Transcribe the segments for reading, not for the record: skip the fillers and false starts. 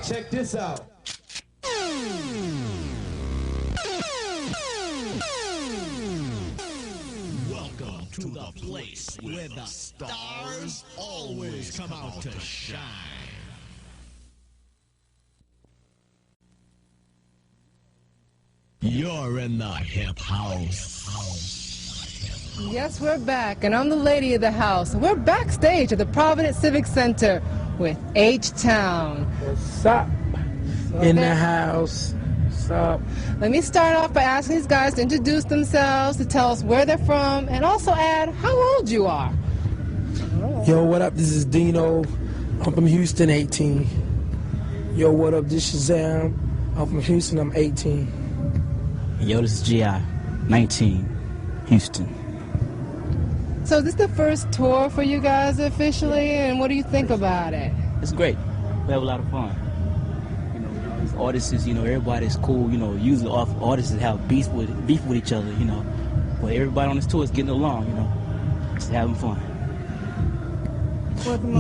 Check this out. Welcome to the place where the stars always come out to shine. You're in the hip house. Yes, we're back, and I'm the lady of the house. We're backstage at the Providence Civic Center with H-Town. What's up? In the house. What's up? Let me start off by asking these guys to introduce themselves, to tell us where they're from, and also add how old you are. Yo, what up? This is Dino. I'm from Houston, 18. Yo, what up? This is Shazam. I'm from Houston, I'm 18. Yo, this is G.I., 19, Houston. So is this the first tour for you guys officially, and what do you think about it? It's great. We have a lot of fun. You know, as artists, everybody's cool. You know, usually artists have beef with each other, you know. But everybody on this tour is getting along, you know, just having fun.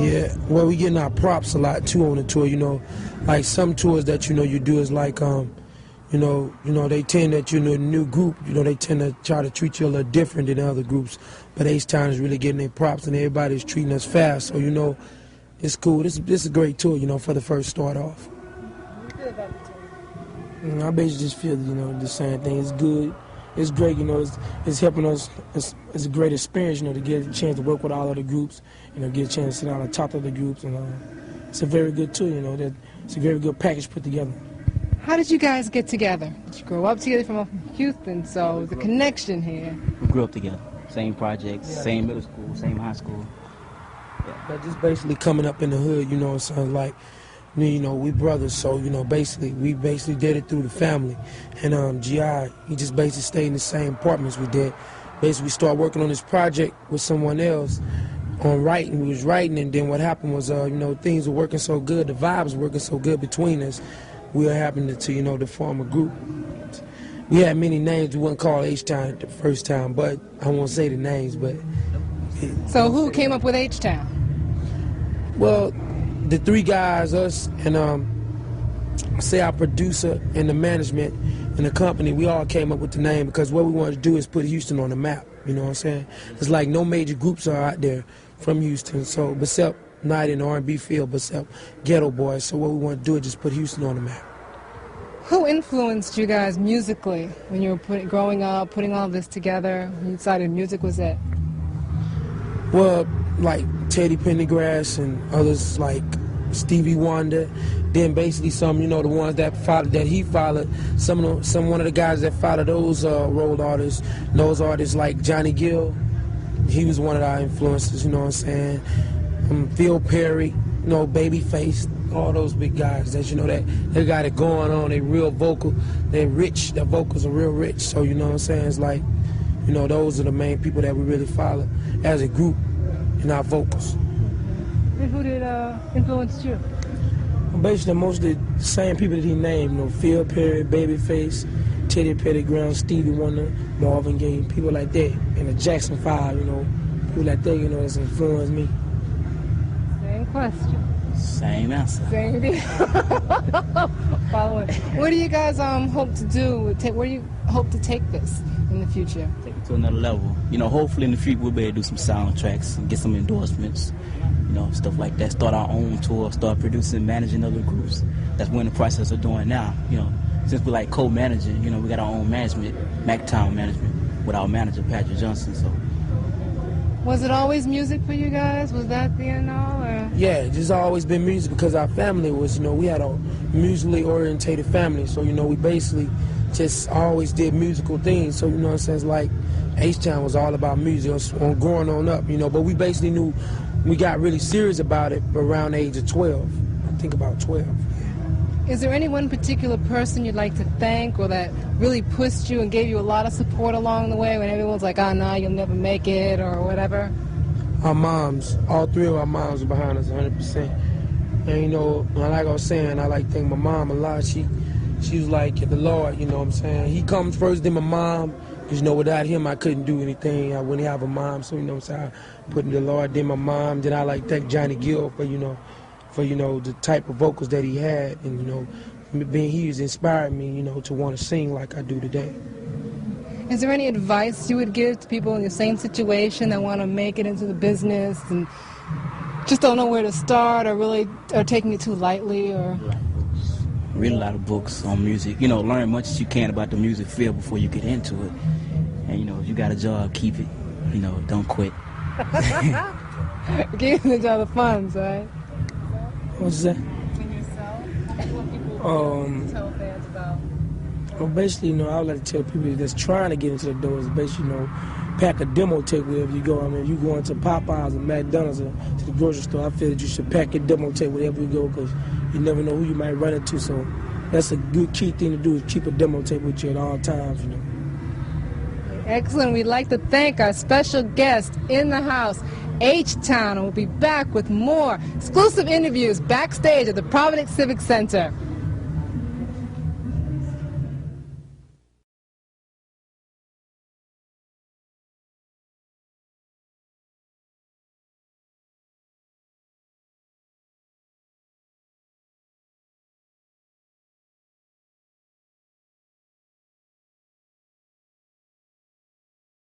Yeah, well, we getting our props a lot too on the tour, you know. Like some tours that, you do is like, you know, they tend that, new group, they tend to try to treat you a little different than other groups. But H-Town is really getting their props, and everybody's treating us fast. So, it's cool. This is a great tour, for the first start off. What do you feel about the tour? I basically just feel, the same thing. It's good. It's great, it's helping us. It's a great experience, to get a chance to work with all other groups, get a chance to sit down and talk to other groups. And it's a very good tour, it's a very good package put together. How did you guys get together? Did you grow up together from Houston, so the connection here? We grew up together. Same projects, same middle school, same high school. Yeah. But just basically coming up in the hood, so like, we brothers, so, we basically did it through the family. And G.I., he just basically stayed in the same apartments we did. Basically, we started working on this project with someone else on writing. We was writing, and then what happened was, things were working so good, the vibes were working so good between us, we were happening to form a group. We had many names. We wouldn't call H-Town the first time, but I won't say the names, but... So who came up with H-Town? Well, the three guys, us, and say our producer and the management and the company, we all came up with the name because what we wanted to do is put Houston on the map, you know what I'm saying? It's like no major groups are out there from Houston, so except not in the R&B field, but except Ghetto Boys, so what we want to do is just put Houston on the map. Who influenced you guys musically when you were growing up, putting all this together? You decided music was it? Well, like Teddy Pendergrass and others like Stevie Wonder. Then basically some, the ones that he followed. One of the guys that followed those role artists, those artists like Johnny Gill. He was one of our influences. You know what I'm saying? Phil Perry, Babyface. All those big guys that that they got it going on, they real vocal, they're rich, their vocals are real rich, so you know what I'm saying, it's like, those are the main people that we really follow as a group in our vocals. And who did influence you? Basically mostly the same people that he named, Phil Perry, Babyface, Teddy Pendergrass, Stevie Wonder, Marvin Gaye, people like that, and the Jackson 5, people like that, that's influenced me. Same question. Same answer. Same deal. Following. What do you guys hope to do? Where do you hope to take this in the future? Take it to another level. Hopefully in the future we'll be able to do some soundtracks and get some endorsements, stuff like that. Start our own tour, start producing, managing other groups. That's what we're in the process of doing now. Since we're like co-managing, we got our own management, MacTown Management, with our manager, Patrick Johnson, so. Was it always music for you guys? Was that the end all? Or? Yeah, it's just always been music because our family was, we had a musically orientated family. So, we basically just always did musical things. So, what I'm saying, it's like H-Town was all about music on growing on up, But we basically knew we got really serious about it around the age of 12. I think about 12. Is there any one particular person you'd like to thank or that really pushed you and gave you a lot of support along the way when everyone's like, oh, no, you'll never make it or whatever? Our moms, all three of our moms are behind us 100%. And, like I was saying, I like to thank my mom a lot. She was like the Lord, you know what I'm saying? He comes first, then my mom. Because, without him, I couldn't do anything. I wouldn't have a mom, so, what I'm saying? I put the Lord, then my mom. Then I like to thank Johnny Gill for, for, you know, the type of vocals that he had, and, you know, he has inspired me, you know, to want to sing like I do today. Is there any advice you would give to people in the same situation that want to make it into the business and just don't know where to start, or really are taking it too lightly? Or Read a lot of books on music. You know, learn much as you can about the music field before you get into it. And, you know, if you got a job, keep it. You know, don't quit. Giving each other funds, right? What's that? And yourself? What people tell fans about? Well, basically, you know, I would like to tell people that's trying to get into the doors, basically, you know, pack a demo tape wherever you go. I mean, if you go into Popeyes or McDonald's or to the grocery store, I feel that you should pack your demo tape wherever you go, because you never know who you might run into. So that's a good key thing to do, is keep a demo tape with you at all times, you know. Excellent. We'd like to thank our special guest in the house, H-Town, and we'll be back with more exclusive interviews backstage at the Providence Civic Center.